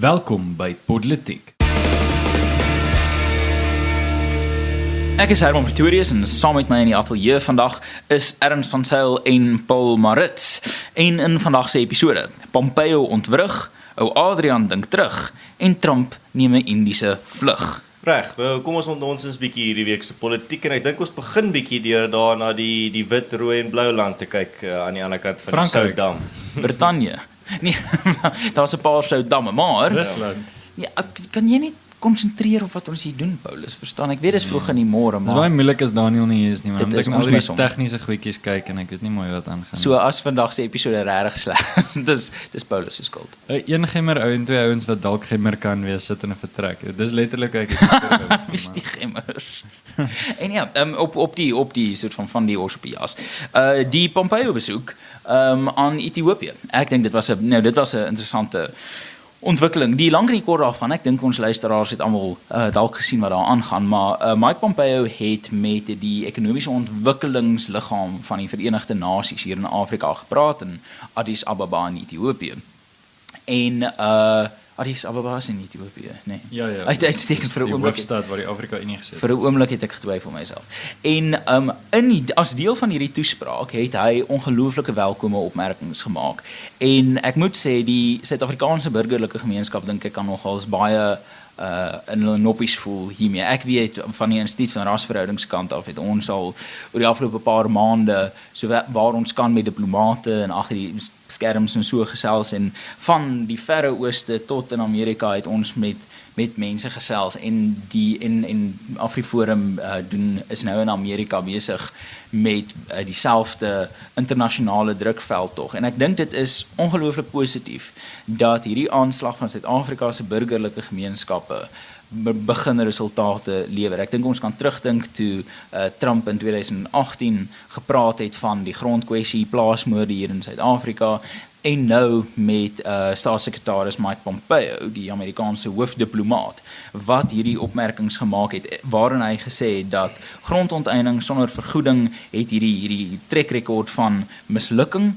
Welkom by Politiek. Ek is Herman Pretorius en saam met my in die ateljee vandag is Ernst van Zyl en Paul Maritz. En in vandag se episode, Pompeo ontwrig, ou Adrian dink terug en Trump neem 'n Indiese vlug. Reg, nou kom ons ons bietjie hierdie week se politiek en ek dink ons begin bietjie deur daar na die wit, rooi en blou land te kyk aan die ander kant van die Soudam. Brittanje. Nee, daar's 'n paar Soudamme, maar Rusland. nee, kan jy net konsentreer op wat ons hier doen, Paulus? Verstaan, ek weet dis vroeg in die môre, Dit is baie maar moeilik as Daniel nie hier is nie, want Dit ek is moet al ons die mis tegniese goedjies kyk en ek weet nie mooi wat aangaan. so as vandag se episode regtig sleg is, dis Paulus se skuld. 'n een gemmer ou en twee ouens wat dalk gemmer kan wees sit in 'n vertrek. Dis letterlik hoe ek het Wie is die gemmers? En ja, op die soort van die oors op die jas. Die Pompeo besoek aan Ethiopië. Ek dink dit was 'n interessante ontwikkeling. Die lang en die kort daarvan, ek dink ons luisteraars het almal dalk gesien wat daar aangaan, maar Mike Pompeo het met die ekonomiese ontwikkelingsliggaam van die Verenigde Nasies hier in Afrika gepraat in Addis Ababa in Ethiopië. En Addis Ababa is in Ethiopië, nee. Ja, Uitstekend vir 'n die oomblik. hoofstad waar die Afrika Unie gesit Vir 'n oomblik het ek getwyfel myself. En as deel van hierdie toespraak het hy ongelooflike welkome opmerkings gemaak. En ek moet sê die Suid-Afrikaanse burgerlike gemeenskap dink ek kan nogals baie in hulle noppies voel hiermee. Ek weet van die Instituut van Rasverhoudingskant af het ons al oor die afgelope paar maande so waar ons kan met diplomate en agter die skerms en so gesels en van die verre ooste tot in Amerika het ons met mense gesels en die AfriForum is nou in Amerika besig met dieselfde internasionale drukveld tog. En ek dink dit is ongelooflik positief dat hierdie aanslag van Suid-Afrika se burgerlike gemeenskappe begin resultate lewer. Ek dink ons kan terugdink toe Trump in 2018 gepraat het van die grondkwessie, plaasmoorde hier in Suid-Afrika en nou met staatssekretaris Mike Pompeo, die Amerikaanse hoofdiplomaat, wat hierdie opmerkings gemaak het, waarin hy gesê het dat grondonteiening sonder vergoeding het hierdie trekrekord van mislukking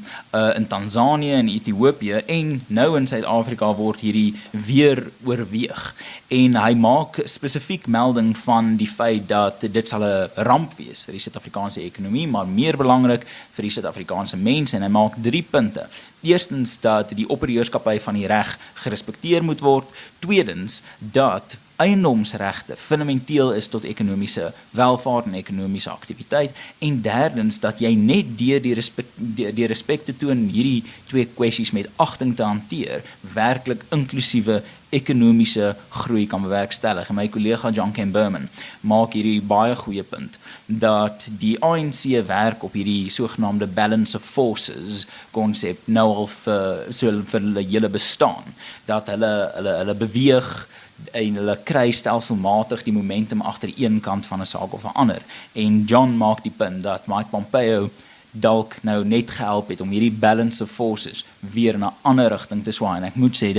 in Tanzanië en Ethiopië en nou in Suid-Afrika word hierdie weer oorweeg. En hy maak spesifiek melding van die feit dat dit sal 'n ramp wees vir die Suid-Afrikaanse ekonomie, maar meer belangrik vir die Suid-Afrikaanse mense en hy maak 3 punte. Eerstens dat die opperheerskappy van die reg gerespekteer moet word. Tweedens dat eiendomsregte fundamenteel is tot ekonomiese welvaart en ekonomiese aktiwiteit en derdens dat jy net deur die respek te toon hierdie 2 kwessies met agting te hanteer werklik inklusiewe ekonomiese groei kan bewerkstellig. En my kollega John Kemberman maak hierdie baie goeie punt dat die ANC werk op hierdie sogenaamde balance of forces konsep nou al vir hulle hele bestaan, dat hulle beweeg en hulle kry stelselmatig die momentum agter een kant van 'n saak of 'n ander. En John maak die punt dat Mike Pompeo dalk nou net gehelp het om hierdie balance of forces weer in 'n ander rigting te swaai. En ek moet sê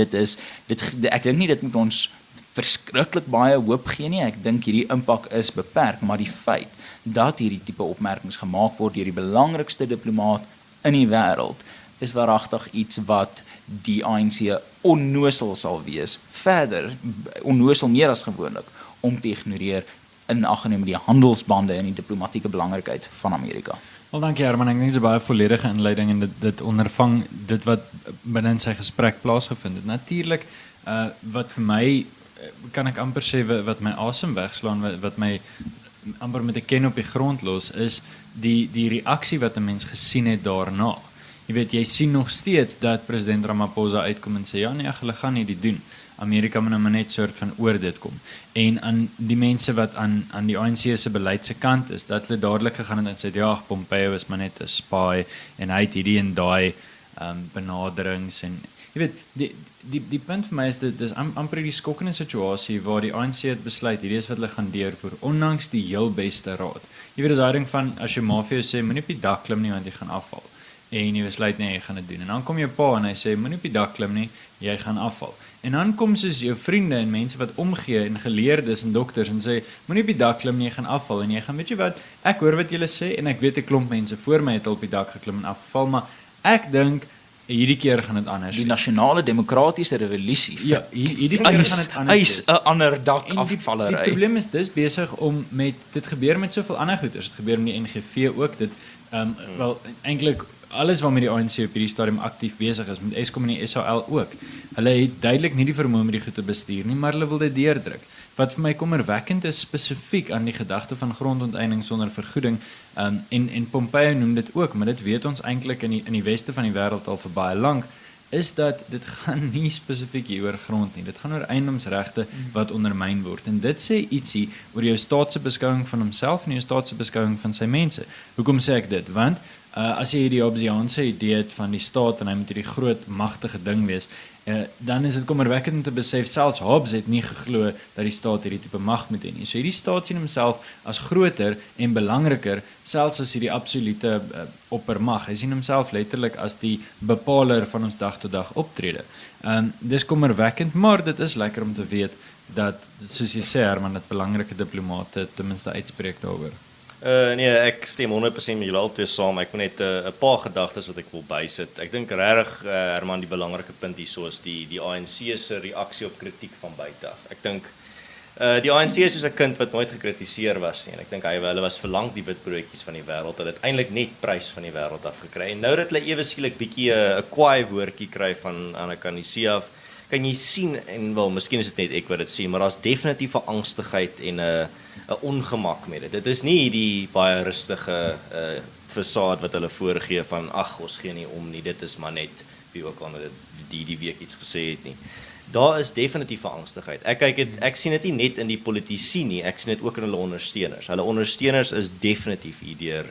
ek dink nie dit moet ons verskriklik baie hoop gee nie. Ek dink hierdie impak is beperk, maar die feit dat hierdie tipe opmerkings gemaak word deur die belangrikste diplomaat in die wêreld is waaragtig iets wat die ANC onnosel sal wees, verder onnosel meer as gewoonlik, om te ignoreer in ag geneem die handelsbande en die diplomatieke belangrikheid van Amerika. Wel, dankie Herman, ek dink dit is 'n baie volledige inleiding en dit ondervang dit wat binne in sy gesprek plaasgevind het. Natuurlik, wat vir my, kan ek amper sê, wat my asem wegslaan, wat my amper met 'n ken op die grond los, is die reaksie wat 'n mens gesien het daarna. Jy weet, jy sien nog steeds dat president Ramaphosa uitkom en sê, ja nee, hulle gaan nie dit doen. Amerika moet nou maar net soort van oor dit kom. En aan die mense wat aan die ANC se beleid se kant is, dat hulle dadelik gegaan het en sê, ja, Pompeo is maar net 'n spy en hy het hierdie en daai benaderings en jy weet, die punt vir my is dit is amper die skokkende situasie waar die ANC het besluit, hierdie is wat hulle gaan deurvoer, ondanks die heel beste raad. Jy weet, dis daai ding van, as jou ma vir jou sê, moenie op die dak klim nie, want jy gaan afval. En jy besluit nee, jy gaan dit doen. En dan kom jou pa en hy sê, moenie op die dak klim nie, jy gaan afval. En dan kom soos jou vriende en mense wat omgee en geleerdes en dokters en sê, moenie op die dak klim nie, jy gaan afval. En jy gaan, weet jy wat, ek hoor wat julle sê en ek weet 'n klomp mense voor my het al op die dak geklim en afgeval, maar ek dink hierdie keer gaan dit anders. Die nasionale demokratiese revolusie. Ja, hierdie keer gaan dit anders Eis 'n ander dak En die afvallery. probleem is dis besig om dit gebeur met soveel ander goeders. Dit gebeur met die NGV ook. Dit wel eintlik alles waarmee die ANC op hierdie stadium aktief besig is, met Eskom en die SAL ook. Hulle het duidelik nie die vermoë om die goed te bestuur nie, maar hulle wil dit deurdruk. Wat vir my kommerwekkend is spesifiek aan die gedagte van grondonteiening sonder vergoeding, en Pompeo noem dit ook, maar dit weet ons eintlik in die weste van die wêreld al vir baie lank, is dat dit gaan nie spesifiek hier oor grond nie. Dit gaan oor eiendomsregte wat ondermyn word. En dit sê ietsie oor jou staat se beskouing van homself en jou staat se beskouing van sy mense. Hoekom sê ek dit? Want as jy die Hobbesiaanse idee het van die staat en hy moet hierdie groot magtige ding wees, dan is dit kommerwekkend om te besef selfs Hobbes het nie geglo dat die staat hierdie tipe mag moet hê nie. So hierdie staat sien homself as groter en belangriker selfs as hierdie absolute oppermag. Hy sien homself letterlik as die bepaler van ons dag tot dag optrede. Dis kommerwekkend, maar dit is lekker om te weet dat, soos jy sê Herman, dat belangrike diplomate ten minste uitspreek daaroor. Nee, ek stem 100% met julle albei saam. Ek wil net 'n paar gedagtes wat ek wil bysit. Ek dink regtig Herman, die belangrike punt hierso is die ANC se reaksie op kritiek van buite af. Ek dink die ANC is soos 'n kind wat nooit gekritiseer was nie. En ek dink hulle was verlang die witbroodjies van die wêreld, het uiteindelik net prys van die wêreld af gekry. En nou dat hulle ewe skielik bietjie 'n kwaai woordjie kry van Anna-Kanisia af, kan jy sien, en wel, miskien is dit net ek wat dit sien, maar daar's definitief 'n angstigheid en 'n ongemak met dit. Dit is nie die baie rustige fasaad wat hulle voorgee van ag, ons gee nie om nie, dit is maar net wie ook al die week iets gesê het nie. Daar is definitief 'n angstigheid. Ek sien dit nie net in die politici nie, ek sien dit ook in hulle ondersteuners. Hulle ondersteuners is definitief hierdeur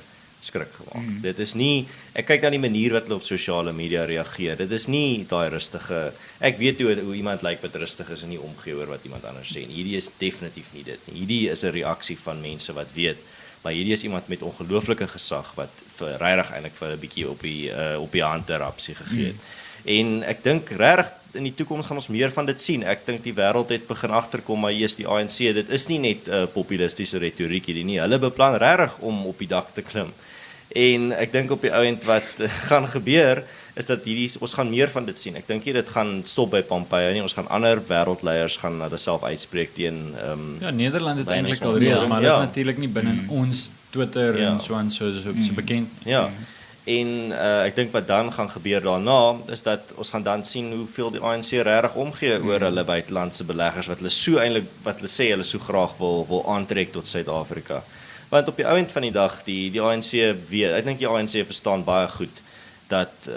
skrik gemaak. Dit is nie, ek kyk na die manier wat hulle op sosiale media reageer. Dit is nie daai rustige, ek weet hoe iemand lyk wat rustig is en nie omgee oor wat iemand anders sê nie. Hierdie is definitief nie dit nie. Hierdie is 'n reaksie van mense wat weet, maar hierdie is iemand met ongelooflike gesag wat vir regtig eintlik vir 'n bietjie op die handterapsie gegee het. En ek dink regtig in die toekoms gaan ons meer van dit sien. Ek dink die wêreld het begin agterkom, maar hier is die ANC, dit is nie net populistiese retoriek hierdie nie. Hulle beplan regtig om op die dak te klim. En ek dink op die ouend wat gaan gebeur is dat ons gaan meer van dit sien. Ek dink nie dit gaan stop by Pompeo nie. Ons gaan ander wêreldleiers gaan hulle self uitspreek teen ja, Nederland het eintlik al reeds, maar dit is natuurlik nie binne ons Twitter en so bekend. Ja. En ek dink wat dan gaan gebeur daarna is dat ons gaan dan sien hoeveel die ANC regtig omgee oor hulle buitelandse beleggers wat hulle sê hulle so graag wil aantrek tot Suid-Afrika. Want op die ouend van die dag die ANC weet, ek dink die ANC verstaan baie goed dat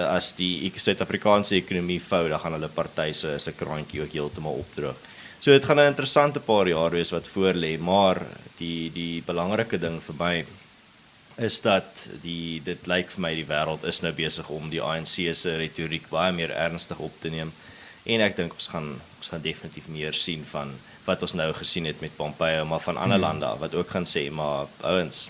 as die Suid-Afrikaanse ekonomie vou, dan gaan hulle party se kraantjie ook heeltemal opdroog. So dit gaan 'n interessante paar jaar wees wat voor lê, maar die belangrike ding vir my is dat dit lyk vir my die wêreld is nou besig om die ANC se retoriek baie meer ernstig op te neem. En ek dink ons gaan definitief meer sien van wat ons nou gesien het met Pompeo, maar van ander lande wat ook gaan sê, maar ouens,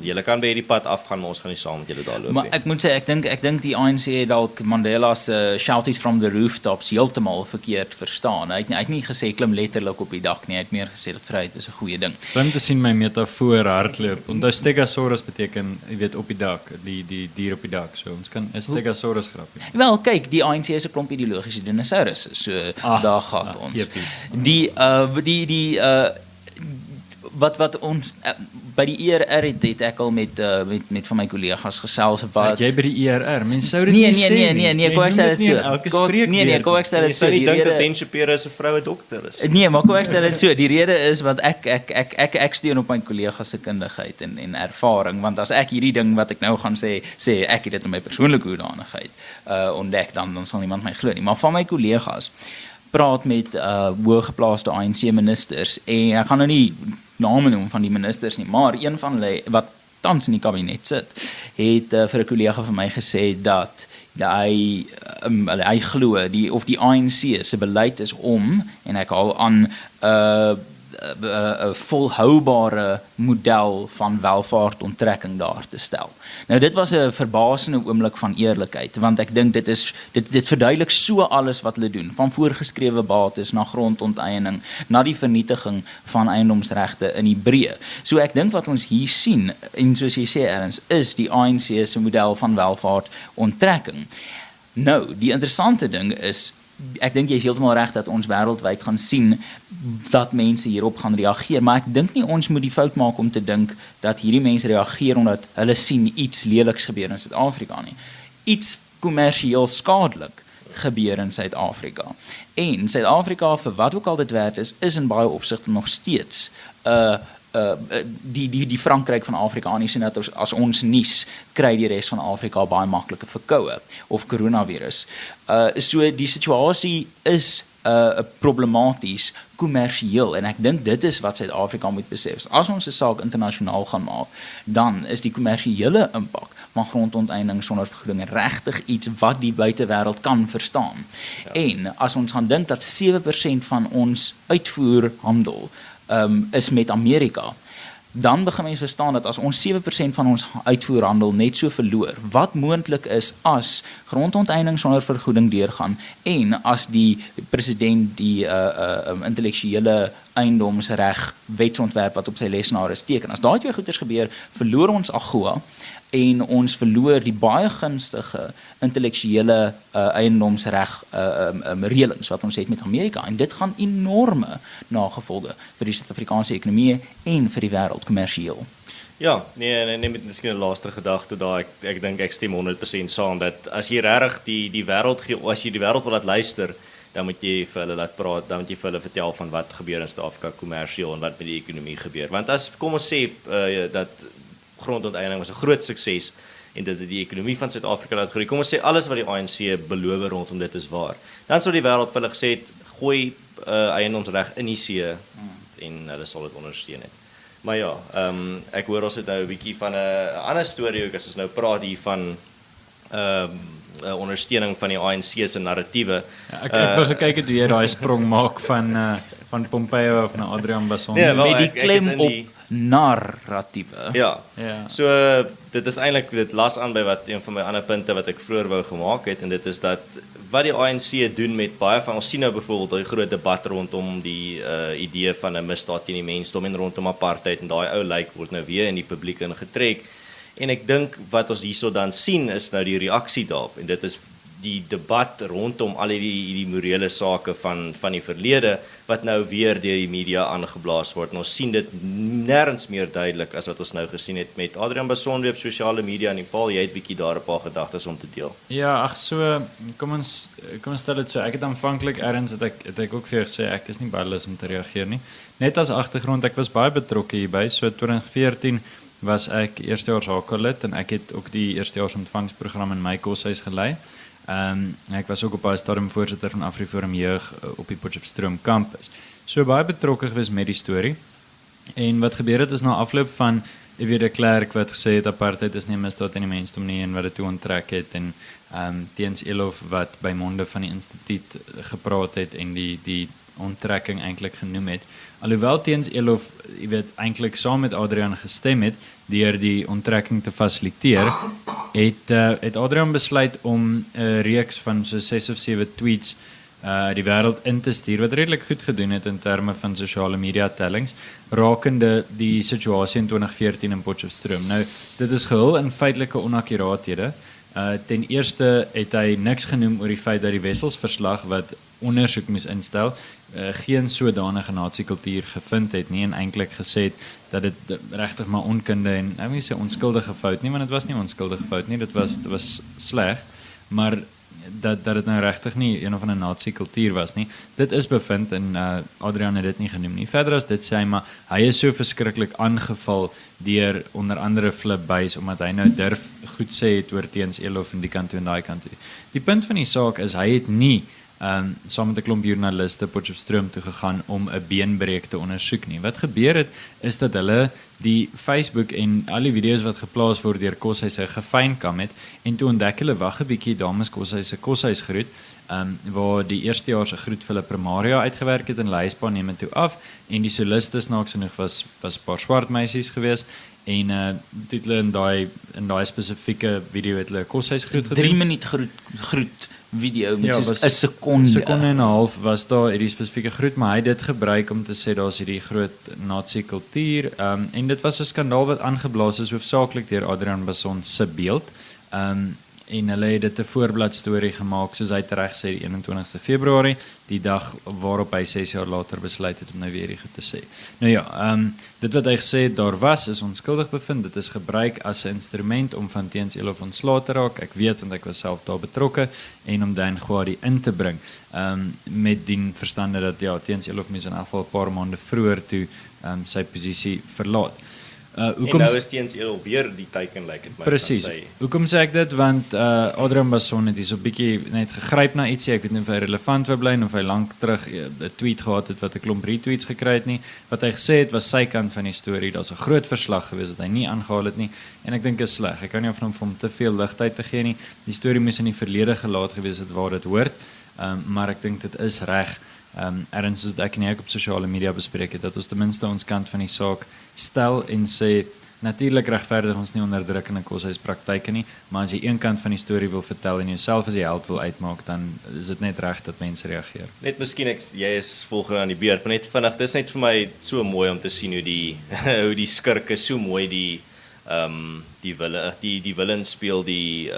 julle kan by hierdie pad afgaan, maar ons gaan nie saam met julle daar loop nie. Maar ek moet sê, ek dink die ANC het dalk Mandela se shout it from the rooftops heeltemal verkeerd verstaan. Hy het nie gesê klim letterlik op die dak nie, hy het meer gesê dat vryheid is 'n goeie ding. Klim te sien my metafoor hardloop. Onthou Stegosaurus beteken, jy weet, op die dak, die dier op die dak. So ons kan 'n Stegosaurus grapie. Wel, kyk, die ANC is 'n klomp ideologiese dinosourusse, so daar gaan ons. Wat ons by die ERR het ek al met van my kollegas gesels wat jy by die ERR, mense sou dit nie sê nee, kom ek sê dit so. Kom ek sê dit so. Jy dink dat Den Shapiro se vroue dokter is. Nee, maar kom ek sê dit so. Die rede is wat ek steun op my kollegas se kundigheid en ervaring, want as ek hierdie ding wat ek nou gaan sê ek het dit in my persoonlike hoedanigheid ontdek, dan sal niemand my glo nie. Maar van my kollegas praat met hoëgeplaaste ANC ministers en ek gaan nou nie name noem van die ministers nie, maar een van hulle wat tans in die kabinet sit, het vir 'n kollega van my gesê dat hy glo die ANC se beleid is om, en ek haal aan 'n volhoubare model van welvaartonttrekking daar te stel. Nou dit was 'n verbasende oomblik van eerlikheid, want ek dink dit verduidelik so alles wat hulle doen, van voorgeskrewe bates na grondonteiening, na die vernietiging van eiendomsregte in die breë. So ek dink wat ons hier sien, en soos jy sê Ernst, is die ANC se model van welvaartonttrekking. Nou, die interessante ding is, ek dink jy is heeltemal reg dat ons wêreldwyd gaan sien dat mense hierop gaan reageer, maar ek dink nie ons moet die fout maak om te dink dat hierdie mense reageer omdat hulle sien iets leliks gebeur in Suid-Afrika nie. Iets kommersieel skadelik gebeur in Suid-Afrika. En Suid-Afrika, vir wat ook al dit werd is in baie opsigte nog steeds die Frankryk van Afrika, nie sien dat as ons nies, kry die res van Afrika baie maklike verkoue of coronavirus. So die situasie is problematies kommersieel en ek dink dit is wat Suid-Afrika moet besef. As ons 'n saak internasionaal gaan maak, dan is die kommersiële impak van grondonteiening sonder vergoeding regtig iets wat die buitewêreld kan verstaan. Ja. En as ons gaan dink dat 7% van ons uitvoerhandel is met Amerika, dan begin mens verstaan dat as ons 7% van ons uitvoerhandel net so verloor, wat moontlik is as grondonteiening sonder vergoeding deurgaan en as die president die intellektuele eiendomsreg wetsontwerp wat op sy lesenaar is teken. As daai twee goeders gebeur, verloor ons AGOA en ons verloor die baie gunstige intellektuele eiendomsreg reëlings wat ons het met Amerika en dit gaan enorme nagevolge vir die Suid-Afrikaanse ekonomie en vir die wêreld kommersieel. Ja, nee, met miskien 'n laaste gedagte daar. Ek dink ek stem 100% saam dat as jy regtig die wêreld as jy die wêreld wil laat luister, dan moet jy vir hulle laat praat, dan moet jy vir hulle vertel van wat gebeur in Suid-Afrika kommersieel en wat met die ekonomie gebeur. Want as kom ons sê dat grondonteiening was 'n groot sukses en dit die ekonomie van Suid-Afrika laat groei. Kom ons sê alles wat die ANC beloof rondom dit is waar. Dan sou die wêreld vir hulle gesê het, gooi eiendomsreg in die see en hulle sal dit ondersteun het. Maar ja, ek hoor ons het nou 'n bietjie van 'n ander storie ook as ons nou praat hier van ondersteuning van die ANC se narratiewe. Ja, ek wou gekyk het hoe jy daai sprong maak van Pompeo af na Adrian Basson. Nee, wel, met die ek klem is in op die narratiewe. Ja. Ja. So dit is eintlik dit las aan by wat een van my ander punte wat ek vroeër wou gemaak het en dit is dat wat die ANC doen met baie van ons sien nou byvoorbeeld daai groot debat rondom die idee van 'n misdaad teen die mensdom en rondom apartheid en daai ou lyk word nou weer in die publiek ingetrek. En ek dink wat ons hierso dan sien is nou die reaksie daarop en dit is die debat rondom al die morele sake van die verlede wat nou weer deur die media aangeblaas word. En ons sien dit nêrens meer duidelik as wat ons nou gesien het met Adrian Basson weer op sosiale media en Paul, jy het bietjie daar 'n paar gedagtes om te deel. Ja, ag so, kom ons stel dit so. Ek het aanvanklik ergens het ek ook vir jou gesê ek is nie baie lus om te reageer nie. Net as agtergrond, ek was baie betrokke hierby. So 2014 was ek eerstejaars HK-lid en ek het ook die eerstejaars ontvangsprogram in my koshuis gelei. Ek was ook op baie stadium voorsitter van AfriForum Jeug op die Potchefstroom kampus. So baie betrokke gewees met die storie. En wat gebeur het is na afloop van de Klerk wat gesê het apartheid is nie 'n misdaad in die mensdom nie en wat dit toe onttrek het en Teens Elof wat by monde van die instituut gepraat het en die onttrekking eintlik genoem het. Alhoewel Teens Elof, eintlik saam met Adrian gestem het deur die onttrekking te fasiliteer, het Adrian besluit om 'n reeks van so 6 of 7 tweets die wêreld in te stuur wat redelik goed gedoen het in terme van sosiale media tellings rakende die situasie in 2014 in Potchefstroom. Nou, dit is gehul in feitelike onakkurathede. Ten eerste het hy niks genoem oor die feit dat die Wessels-verslag wat ondersoek moes instel, geen sodanige nasiekultuur gevind het nie en eintlik gesê het dat dit regtig maar onkunde en nou nie sê onskuldige fout nie, want dit was nie onskuldige fout nie, dit was sleg, maar dat dit nou regtig nie een of ander nasiekultuur was nie. Dit is bevind en Adrian het dit nie genoem nie. Verder as dit sê hy, maar hy is so verskriklik aangeval deur onder andere Flip Buys omdat hy nou durf goed sê het oor Teens Elof en die kant toe en daai kant toe. Die punt van die saak is hy het nie saam met 'n klomp joernaliste Potchefstroom toe gegaan om 'n beenbreuk te ondersoek nie. Wat gebeur het is dat hulle die Facebook en al die video's wat geplaas word deur Koshuise gefynkam het en toe ontdek hulle wag 'n bietjie dames Koshuise koshuisgroet waar die eerstejaars se groet vir hulle primaria uitgewerk het en leisbaan neem dit toe af en die soliste snaaks genoeg was 'n paar swart meisies geweest en dit hulle in daai spesifieke video het hulle koshuisgroet gedoen. 3 minuut groet video met soos 'n sekonde. 'n Sekonde en 'n half was daar hierdie spesifieke groet, maar hy het dit gebruik om te sê daar's hierdie groot nazi-kultuur en dit was 'n skandaal wat aangeblaas is hoofsaaklik deur Adrian Basson se beeld. en hulle het dit 'n voorblad storie gemaak, soos hy reg sê, die 21ste Februarie, die dag waarop hy 6 jaar later besluit het om nou weer die goed te sê. Nou ja, dit wat hy gesê het daar was, is onskuldig bevind, dit is gebruik as 'n instrument om van Theuns Elof ontslae te raak, ek weet want ek was self daar betrokke, en om Dan Gwadi in te bring, met die verstande dat ja, Theuns Elof moes in elk geval 'n paar maande vroeër toe sy posisie verlaat. En nou is Theuns Elof weer die teiken, lyk dit my. Presies. Hoekom sê ek dit? Want Adrian Basson het hier so 'n bietjie net gegryp na ietsie. Ek weet nie of hy relevant wou bly of hy lank terug 'n tweet gehad het wat 'n klomp retweets gekry het nie. Wat hy gesê het was sy kant van die storie. Daar's 'n groot verslag gewees wat hy nie aangehaal het nie en ek dink dit is sleg. Ek kan nie van hom te veel ligtheid te gee nie. Die storie moes in die verlede gelaat gewees het waar dit hoort. Maar ek dink dit is reg. Erns soos ek nie op sosiale media bespreek het, dat ons ten minste ons kant van die saak stel en sê, natuurlik regverdig ons nie onderdrukkende koshuispraktyke nie, maar as jy een kant van die storie wil vertel en jouself as die held wil uitmaak, dan is dit net reg dat mense reageer. Net miskien jy is volgende aan die beurt, maar net vinnig, dis net vir my so mooi om te sien hoe die hoe die skurke so mooi die villain speel die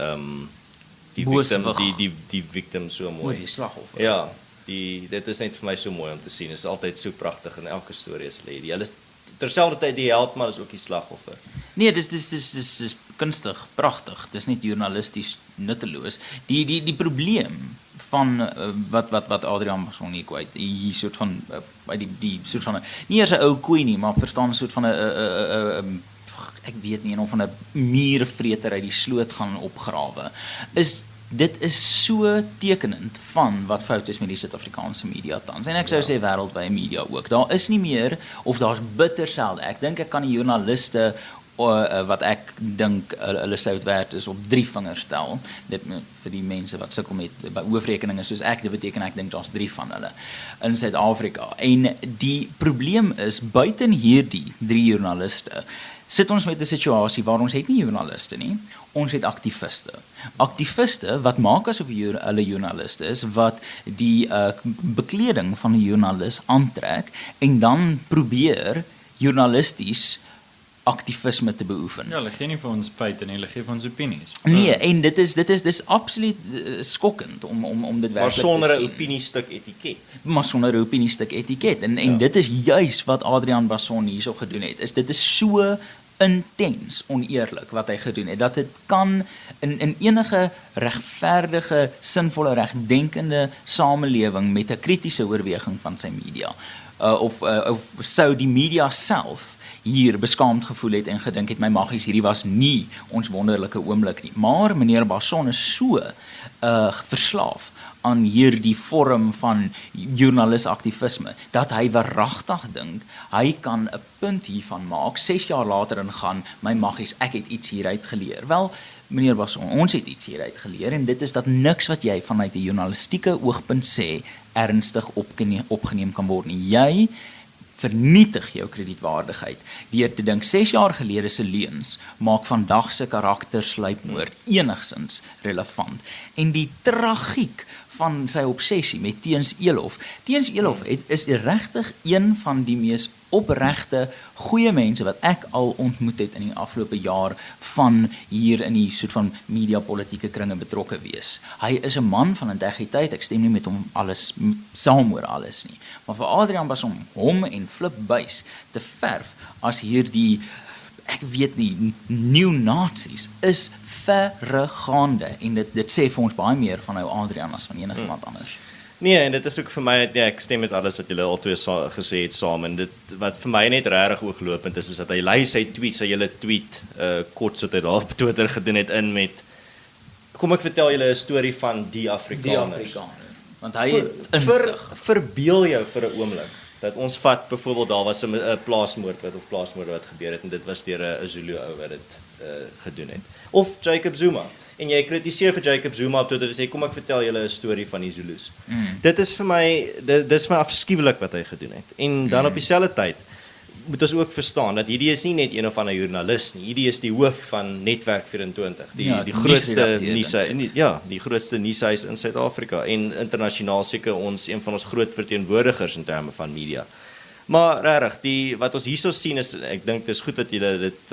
victim so mooi. Die slagoffer. Ja. Dit is net vir my so mooi om te sien. Dit is altyd so pragtig in elke storie as hulle. Hulle is terselfdertyd die held, maar is ook die slagoffer. Nee, dis kunstig, pragtig. Dis nie journalisties nutteloos. Die probleem van wat Adrian Basson hier kwyt, die soort van die soort van nie eers 'n ou koei nie, maar verstaan 'n soort van 'n ek weet nie, of van 'n muurvreter uit die sloot gaan opgrawe. Dit is so tekenend van wat fout is met die Suid-Afrikaanse media tans. En ek sou sê wêreldwye media ook. Daar is nie meer, of daar's bitter selde. Ek dink ek kan die joernaliste wat ek dink hulle sout werd is op 3 vingers tel. Dit vir die mense wat sukkel met by hoofrekeninge soos ek, dit beteken ek dink daar's 3 van hulle in Suid-Afrika. En die probleem is buiten hierdie 3 joernaliste sit ons met 'n situasie waar ons het nie joernaliste nie, ons het aktiviste. Aktiviste wat maak asof hulle joernaliste is, wat die bekleding van 'n joernalis aantrek en dan probeer journalisties aktivisme te beoefen. Ja, hulle gee nie vir ons feite nie, hulle gee vir ons opinies. Nee, en dit is absoluut skokkend om dit werklik te sien. Maar sonder 'n opiniestuk etiket. Maar sonder 'n opiniestuk etiket. En dit is juis wat Adrian Basson hierso gedoen het. Dit is so intens oneerlik wat hy gedoen het, dat dit kan in enige regverdige, sinvolle, regdenkende samelewing met 'n kritiese oorweging van sy media, of sou die media self hier beskaamd gevoel het en gedink het, my magies, hierdie was nie ons wonderlike oomblik nie. Maar meneer Basson is so verslaaf aan hierdie vorm van journalisaktivisme, dat hy waaragtig dink, hy kan 'n punt hiervan maak, 6 jaar later en gaan, my magies, ek het iets hieruit geleer. Wel, meneer Basson, ons het iets hieruit geleer, en dit is dat niks wat jy vanuit die journalistieke oogpunt sê, ernstig opgeneem kan word nie. Jy vernietig jou kredietwaardigheid deur te dink 6 jaar gelede se leuns maak vandag se karakterslypmoord enigsins relevant. En die tragiek van sy obsessie met Theuns Elof. Theuns Elof is regtig een van die mees opregte, goeie mense wat ek al ontmoet het in die afgelope jaar van hier in die soort van media-politieke kringe betrokke wees. Hy is 'n man van integriteit, ek stem nie met hom alles saam oor alles nie. Maar vir Adrian Basson, hom en Flip Buys te verf as hierdie, ek weet nie, neo-Nazis is verregaande, en dit sê vir ons baie meer van ou Adrian as van enigiemand anders. Nee, en dit is ook vir my net, ek stem met alles wat julle albei gesê het saam, en dit wat vir my net regtig ooglopend is dat hy lei sy hele tweet kort so dit daar op Twitter gedoen het in met, kom ek vertel julle 'n storie van die Afrikaners. Want hy het insig. Verbeel jou vir 'n oomblik dat ons vat byvoorbeeld daar was 'n plaasmoord wat gebeur het, en dit was deur 'n Zulu ou wat dit gedoen het. Of Jacob Zuma. En jy kritiseer vir Jacob Zuma op Twitter en sê, kom ek vertel julle 'n storie van die Zulus. Dit is vir my, dit is my afskuwelik wat hy gedoen het. En dan op dieselfde tyd moet ons ook verstaan dat hierdie is nie net een of ander joernalis nie. Hierdie is die hoof van Netwerk 24, die grootste die grootste nuushuis in Suid-Afrika en internasionaal seker een van ons groot verteenwoordigers in terme van media. Maar regtig, die wat ons hierso sien is, ek dink dis goed dat julle dit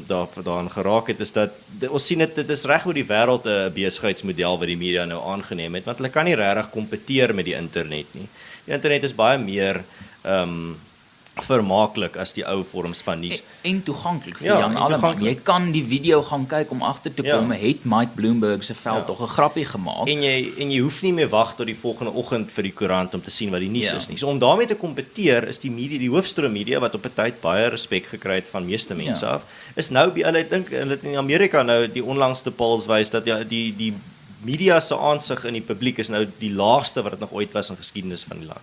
daaraan geraak het, is dat ons sien dit is reg oor die wêreld 'n besigheidsmodel wat die media nou aangeneem het, want hulle kan nie regtig kompeteer met die internet nie. Die internet is baie meer vermaaklik as die ou vorms van nuus. En toeganklik vir Ja, Jan en Alleman. toeganklik. Jy kan die video gaan kyk om agter te Ja. kom, het Mike Bloomberg se veld tog 'n grappie gemaak. En jy hoef nie meer wag tot die volgende oggend vir die koerant om te sien wat die nuus Ja. is nie. So om daarmee te kompeteer is die media, die hoofstroom media wat op 'n tyd baie respek gekry het van meeste mense af, is nou hulle dink hulle in Amerika nou die onlangste polls wys dat ja, die media se aansig in die publiek is nou die laagste wat dit nog ooit was in geskiedenis van die land.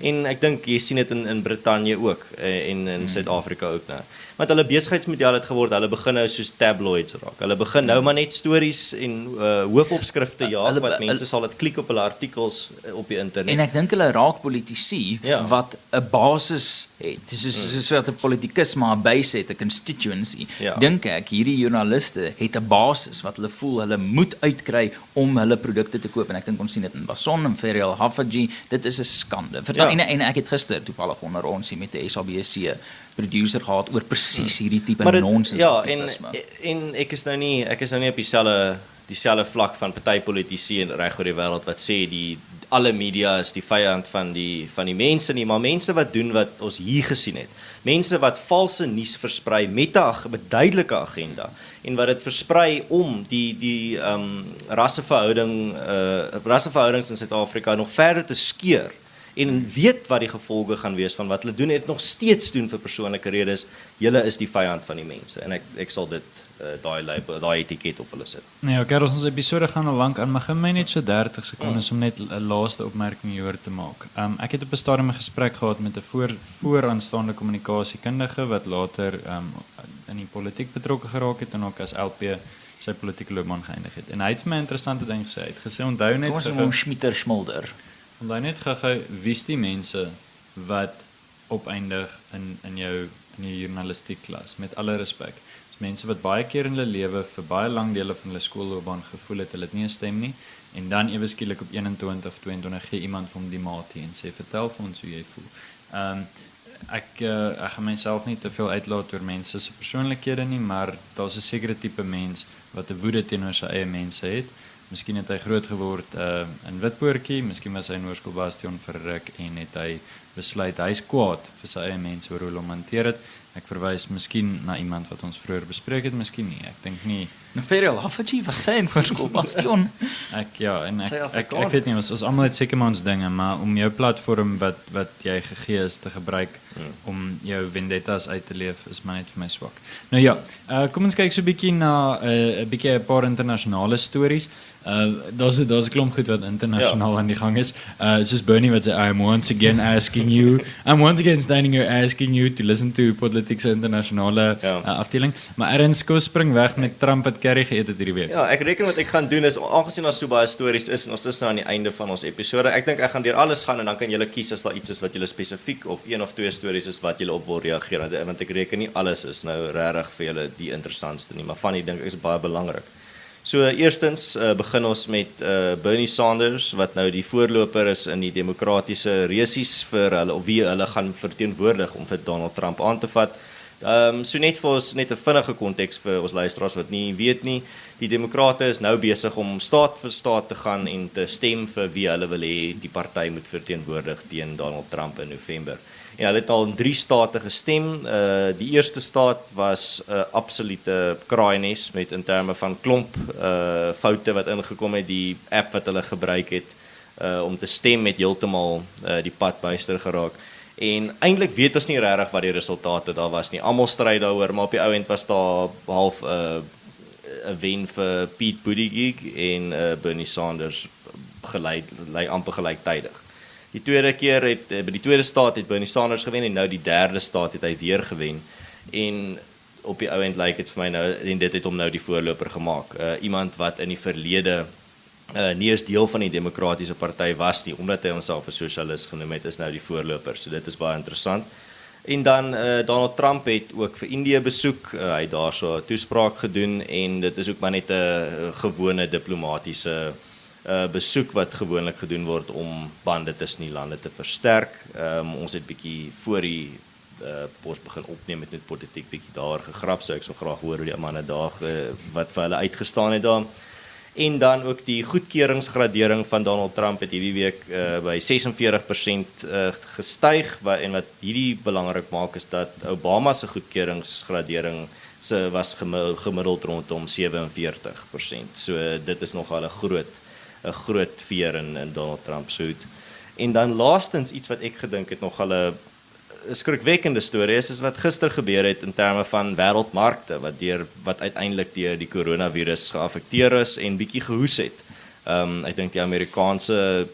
En ek dink jy sien dit in Brittanje ook en in Suid-Afrika ook nou. Want hulle besigheidsmodel het geword, hulle begin nou soos tabloids raak. Hulle begin nou maar net stories en hoofopskrifte jaag wat mense sal dit klik op hulle artikels op die internet. En ek dink hulle raak politici Ja. wat 'n basis het. Soos wat 'n politikus maar 'n base het, 'n constituency. Ja. Dink ek hierdie joernaliste het 'n basis wat hulle voel hulle moet uitkry om hulle produkte te koop en ek dink ons sien dit in Bason en Ferial Haffajee. Dit is 'n skande. Ja. En ek het gister toevallig onder ons met 'n SABC producer gehad oor presies hierdie tipe Maar dit- nonsens ja, aktivisme. en ek is nou nie op dieselfde vlak van party politici en reg oor die wêreld wat sê alle media is die vyand van die mense nie, maar mense wat doen wat ons hier gesien het. Mense wat valse nuus versprei met 'n duidelike agenda en wat dit versprei om die rasseverhoudings in Suid-Afrika nog verder te skeur en weet wat die gevolge gaan wees van wat hulle doen en dit nog steeds doen vir persoonlike redes. Julle is die vyand van die mense en ek sal dit daai etiket op hulle sit. Nee, okay, ons episode gaan al lank aan, maar gee my net so 30 sekondes om net 'n laaste opmerking hieroor te maak. Ek het op 'n stadium 'n gesprek gehad met 'n vooraanstaande kommunikasiekundige wat later in die politiek betrokke geraak het en ook as LP sy politieke loopbaan geëindig het. En hy het vir my 'n interessante ding gesê. Hy het gesê onthou net Kom ons noem hom Schmitter Schmulder. onthou net gou wie's die mense wat opeindig in jou journalistiek klas, met alle respek. Mense wat baie keer in hulle lewe vir baie lang dele van hulle skoolloopbaan gevoel het hulle het nie 'n stem nie en dan ewe skielik op 21 of 22 gee iemand vir hom die maatie en sê vertel vir ons hoe jy voel. Ek gaan myself nie te veel uitlaat oor mense se persoonlikhede nie, maar daar's 'n sekere tipe mens wat 'n woede teenoor sy eie mense het. Miskien het hy groot geword in Witpoortjie, miskien was hy in Hoërskool Bastion vir 'n ruk en het hy besluit hy's kwaad vir sy eie mense oor hoe hulle hom hanteer het. Ek verwys miskien na iemand wat ons vroeër bespreek het, miskien nie. Ek dink nie. Ferial Haffajee was sy in Hoërskool Bastion. Ek weet nie, ons almal het seker maar ons dinge, maar om jou platform wat jy gegee is te gebruik om jou vendettas uit te leef is maar net vir my swak. Nou ja, kom ons kyk so 'n bietjie na 'n paar internasionale stories. Daar's 'n klomp goed wat internasionaal aan die gang is. Soos Bernie wat sê I'm once again standing here asking you to listen to Politics internasionale afdeling. Maar erns kom spring weg met Trump wat curry geëet het hierdie week. Ja, ek reken wat ek gaan doen is aangesien daar so baie stories is en ons is nou aan die einde van ons episode. Ek dink ek gaan deur alles gaan en dan kan julle kies as daar iets is wat julle spesifiek of een of twee stories is wat julle op wil reageer, want ek reken nie alles is nou regtig vir julle die interessantste nie, maar van die dink ek is baie belangrik. So eerstens begin ons met Bernie Sanders wat nou die voorloper is in die demokratiese resies vir hulle of wie hulle gaan verteenwoordig om vir Donald Trump aan te vat. So net vir ons net 'n vinnige konteks vir ons luisteraars wat nie weet nie. Die demokrate is nou besig om staat vir staat te gaan en te stem vir wie hulle wil hê die party moet verteenwoordig teen Donald Trump in November. En hulle het al in 3 state gestem. Die eerste staat was 'n absolute kraaiennes met in terme van klomp foute wat ingekom het. Die app wat hulle gebruik het om te stem het heeltemal die pad byster geraak. En eintlik weet ons nie regtig wat die resultate daar was nie. Almal stry daaroor, maar op die ou end was daar half 'n wen vir Pete Buttigieg en Bernie Sanders amper gelyktydig. Die tweede keer by die tweede staat het Bernie Sanders gewen en nou die derde staat het hy weer gewen. En op die ou end lyk dit vir my nou en dit het hom nou die voorloper gemaak. Iemand wat in die verlede nie eens deel van die demokratiese party was nie, omdat hy homself 'n sosialis genoem het, is nou die voorloper. So dit is baie interessant. En dan Donald Trump het ook vir Indië besoek. Hy het daar so 'n toespraak gedoen en dit is ook maar net 'n gewone diplomatisiese besoek wat gewoonlik gedoen word om bande tussen die lande te versterk. Ons het bietjie voor die pos begin opneem met politiek bietjie daar gegrap, so ek sou graag hoor hoe die manne daar wat vir hulle uitgestaan het daar. En dan ook die goedkeuringsgradering van Donald Trump het hierdie week by 46% gestyg, en wat hierdie belangrik maak is dat Obama se goedkeuringsgradering was gemiddeld rondom 47%. So dit is nogal 'n groot veer in Donald Trump se hoed. En dan laastens iets wat ek gedink het nogal 'n skrikwekkende storie is wat gister gebeur het in terme van wêreldmarkte wat uiteindelik deur die coronavirus geaffekteer is en bietjie gehoes het. Ek dink die Amerikaanse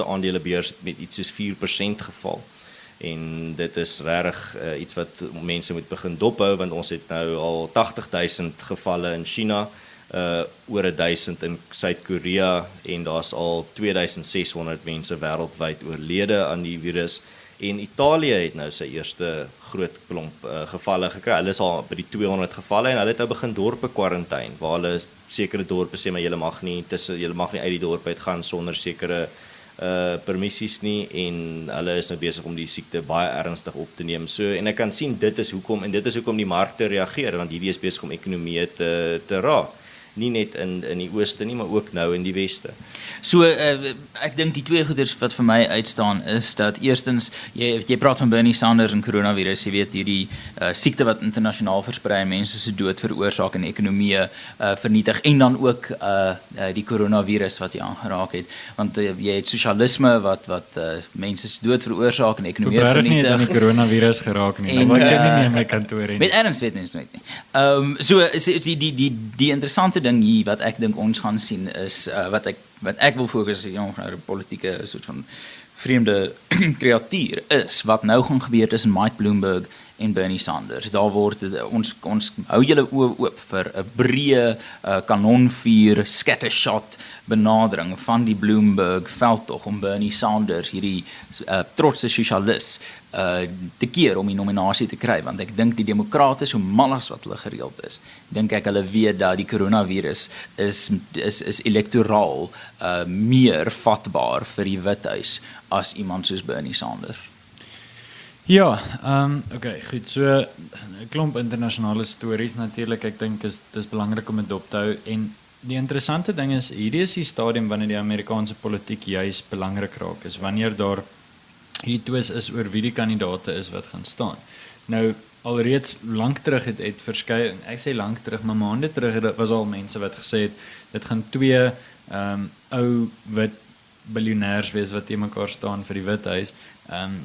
aandelebeurs het met iets soos 4% geval. En dit is regtig iets wat mense moet begin dophou, want ons het nou al 80,000 gevalle in China, oor 1,000 in Suid-Korea en daar's al 2,600 mense wêreldwyd oorlede aan die virus. En Italië het nou sy eerste groot klomp gevalle gekry. Hulle is al by die 200 gevalle en hulle het nou begin dorpe kwarantyne, waar hulle sekere dorpe sê maar julle mag nie uit die dorp uit gaan sonder sekere permissies nie, en hulle is nou besig om die siekte baie ernstig op te neem. So, en ek kan sien dit is hoekom die markte reageer, want hierdie is besig om ekonomieë te raak. Nie net in die ooste nie, maar ook nou in die weste. So ek dink die twee goeders wat vir my uitstaan is dat eerstens jy praat van Bernie Sanders en coronavirus, jy weet hierdie siekte wat internasionaal versprei en mense se dood veroorsaak en ekonomieë vernietig, en dan ook die coronavirus wat jy aangeraak het, want jy het sosialisme wat mense se dood veroorsaak en ekonomieë vernietig. vernietig. Nie aan die coronavirus geraak nie. Dan wat jy nie meer in my kantoor nie. Met erns weet mens nooit nie. So die interessante ding hier wat ek dink ons gaan sien is wat ek wil fokus op nou 'n politieke soort van vreemde kreatuur is wat nou gaan gebeur tussen Mike Bloomberg en Bernie Sanders. Daar word ons hou julle oë oop vir 'n breë kanonvuur scattershot benadering van die Bloomberg veldtog om Bernie Sanders, hierdie trotse sosialis, te keer om die nominasie te kry, want ek dink die demokrate, so mal as wat hulle gereeld is, dink ek hulle weet dat die coronavirus is elektoraal meer vatbaar vir die Withuis as iemand soos Bernie Sanders. Ja, okay, goed. So 'n klomp internasionale stories natuurlik. Ek dink dis belangrik om dit dop te hou, en die interessante ding is hierdie is die stadium wanneer die Amerikaanse politiek juis belangrik raak is, wanneer daar hierdie twis is oor wie die kandidaate is wat gaan staan. Nou alreeds lank terug het verskeie, ek sê lank terug, maar maande terug was al mense wat gesê het dit gaan twee ou wit biljonêers wees wat teen mekaar staan vir die Withuis,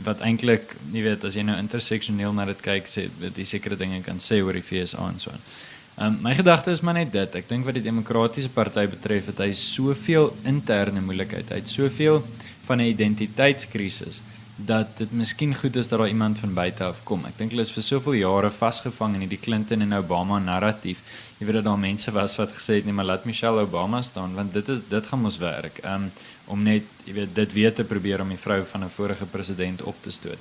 wat eintlik, jy weet, as jy nou interseksioneel na dit kyk, sê dat jy sekere dinge kan sê oor die FSA en so. My gedagte is maar net dit. Ek dink wat die Demokratiese Party betref, het hy soveel interne moeilikheid, hy het soveel van 'n identiteitskrisis dat dit miskien goed is dat daar iemand van buite af kom. Ek dink hulle is vir soveel jare vasgevang in die Clinton en Obama narratief. Jy weet dat daar mense was wat gesê het nee, maar laat Michelle Obama staan, want dit gaan mos werk. Om net, jy weet, dit weer te probeer om die vrou van 'n vorige president op te stoot.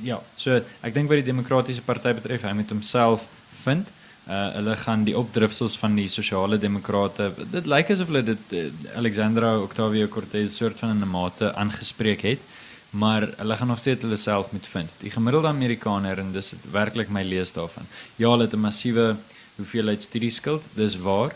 Ja, so ek dink wat die Demokratiese Party betref, hy moet homself vind. Hulle gaan die opdrifsels van die sosiale demokrate, dit lyk asof hulle dit Alexandra Ocasio-Cortez soort van in 'n mate aangespreek het, maar hulle gaan nog steeds hulle self moet vind. Die gemiddelde Amerikaner, en dis werklik my lees daarvan, ja, hulle het 'n massiewe hoeveelheid studieskuld, dis waar,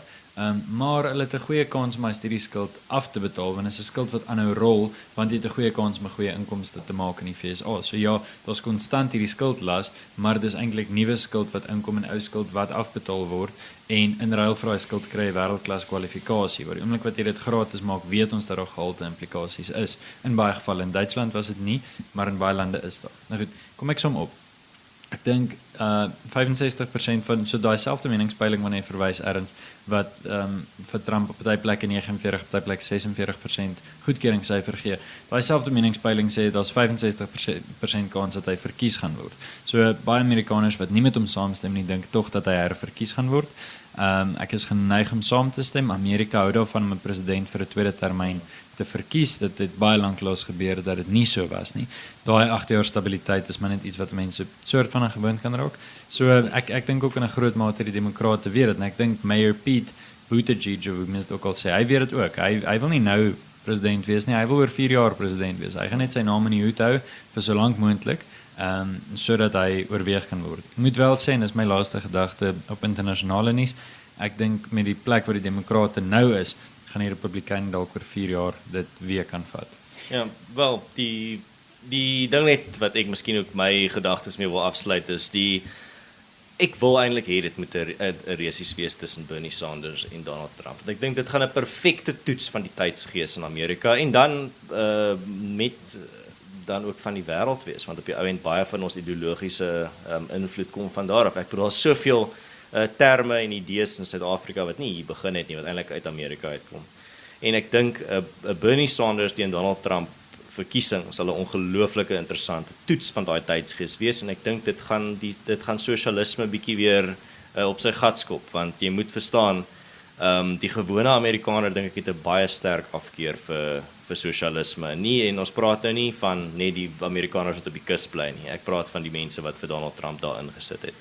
maar hulle het 'n goeie kans om hy studieskuld af te betaal, want dit is 'n skuld wat aanhou rol, want jy het 'n goeie kans om 'n goeie inkomste te maak in die FSA. So ja, daar's konstant hierdie skuldlas, maar dis eintlik nuwe skuld wat inkom en ou skuld wat afbetaal word, en in ruil vir daai skuld kry jy wêreldklas kwalifikasie. Waar die oomblik wat jy dit gratis maak, weet ons dat daar gehalte implikasies is. In baie gevalle, in Duitsland was dit nie, maar in baie lande is daar. Nou goed, kom ek som op. Ek dink 65% van so daai selfde meningspeiling wanneer jy verwys erns wat vir Trump op party plekke 49, party plekke 46% goedkeringssyfer gee. Daai selfde meningspeiling sê daar's 65% kans dat hy verkies gaan word. So baie Amerikaners wat nie met hom saamstem nie, dink tog dat hy herverkies gaan word. Ek is geneig om saam te stem. Amerika hou daarvan om 'n president vir 'n tweede termyn te verkies. Dit het baie lanklaas gebeur dat dit nie so was nie. Daai 8 jaar stabiliteit is maar net iets wat mense soort van gewoond kan raak. So ek dink ook in 'n groot mate die demokrate weet dit en ek dink Mayor Pete Buttigieg, hoe mense dit ook al sê, hy weet dit ook. Hy wil nie nou president wees nie, hy wil oor 4 jaar president wees. Hy gaan net sy naam in die hoed hou vir so lank moontlik. Sodat hy oorweeg kan word. Ek moet wel sê, en dis my laaste gedagte op internasionale nuus, ek dink met die plek waar die demokrate nou is, gaan die Republikeine dalk oor 4 jaar dit weer kan vat. Ja, wel, die ding net wat ek miskien ook my gedagtes mee wil afsluit is ek wil eintlik hê dit moet 'n resies wees tussen Bernie Sanders en Donald Trump. Want ek dink dit gaan 'n perfekte toets van die tydsgees in Amerika en dan dan ook van die wêreld wees, want op die ou end baie van ons ideologiese invloed kom van daar af. Ek bedoel, daar's soveel terme en idees in Suid-Afrika wat nie hier begin het nie, wat eintlik uit Amerika uitkom. En ek dink Bernie Sanders teen Donald Trump verkiesing sal 'n ongelooflike interessante toets van daai tydsgees wees en ek dink dit gaan sosialisme bietjie weer op sy gat skop, want jy moet verstaan die gewone Amerikaner dink ek het 'n baie sterk afkeer vir sosialisme. En ons praat nou nie van net die Amerikaners wat op die kus bly nie. Ek praat van die mense wat vir Donald Trump daar ingesit het.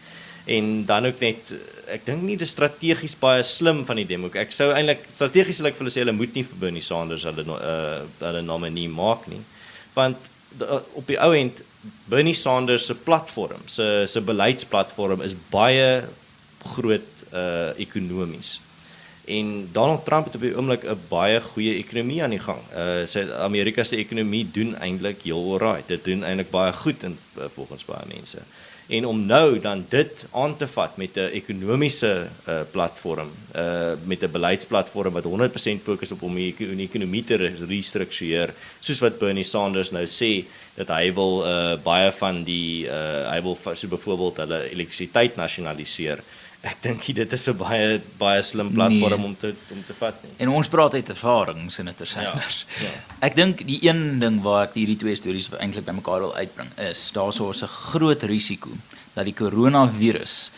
En dan ook net, ek dink nie dis strategies baie slim van die demokrate. Ek sou eintlik strategies wil ek vir hulle sê hulle moet nie vir Bernie Sanders hulle nominee maak nie. Want op die ou end Bernie Sanders se platform, se beleidsplatform is baie groot ekonomies. En Donald Trump het op die oomblik 'n baie goeie ekonomie aan die gang. Amerika se ekonomie doen eintlik heel alright. Dit doen eintlik baie goed volgens baie mense. En om nou dan dit aan te vat met 'n ekonomiese platform, met 'n beleidsplatform wat 100% fokus op om die ekonomie te restruktureer, soos wat Bernie Sanders nou sê dat hy wil baie van hy wil so byvoorbeeld hulle elektrisiteit nasionaliseer. Ek dink dit is 'n baie slim platform om te vat nie. En ons praat uit ervaring, senator Sanders. Ja. Ek dink die een ding waar ek hierdie twee stories eintlik bymekaar wil uitbring is daar's 'n groot risiko dat die coronavirus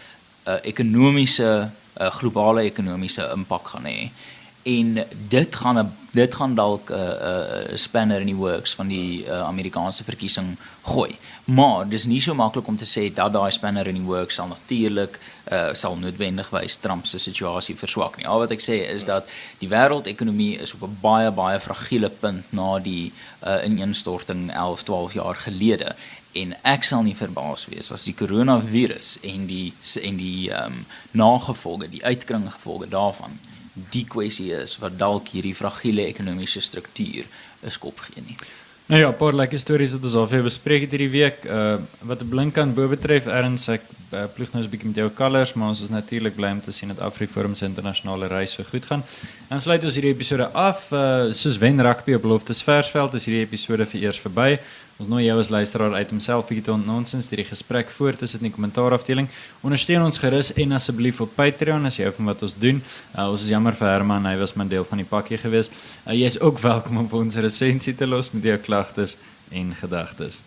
'n globale ekonomiese impak gaan hê. En dit gaan dalk 'n spanner in die works van die Amerikaanse verkiesing gooi. Maar dis nie so maklik om te sê dat daai spanner in die works sal natuurlik sal noodwendigwys Trump se situasie verswak nie. Al wat ek sê is dat die wêreldekonomie is op 'n baie fragiele punt na die ineenstorting 11-12 jaar gelede. En ek sal nie verbaas wees as die coronavirus en die nagevolge, die uitkringgevolge daarvan die kwessie is wat dalk hierdie fragiele ekonomiese struktuur 'n skop gee nie. Nou ja, 'n paar lekker stories wat ons al vir bespreek het hierdie week. Wat 'n blinkkant bo betref, Erns, ek ploeg nou 'n bietjie met jou colours, maar ons is natuurlik bly om te sien dat AfriForum se internasionale reis so goed gaan. En sluit ons hierdie episode af. Soos wen rugby op Loftus Versveld is hierdie episode vir eers verby. Ons nooi jou as luisteraar uit om self bietjie te ontnonsens deur die gesprek voort te sit in die kommentaarafdeling. Ondersteun ons gerus en asseblief op Patreon as jy hou van wat ons doen. Ons is jammer vir Herman, hy was maar deel van die pakkie gewees. Jy is ook welkom om vir ons 'n resensie te los met jou klagtes en gedagtes.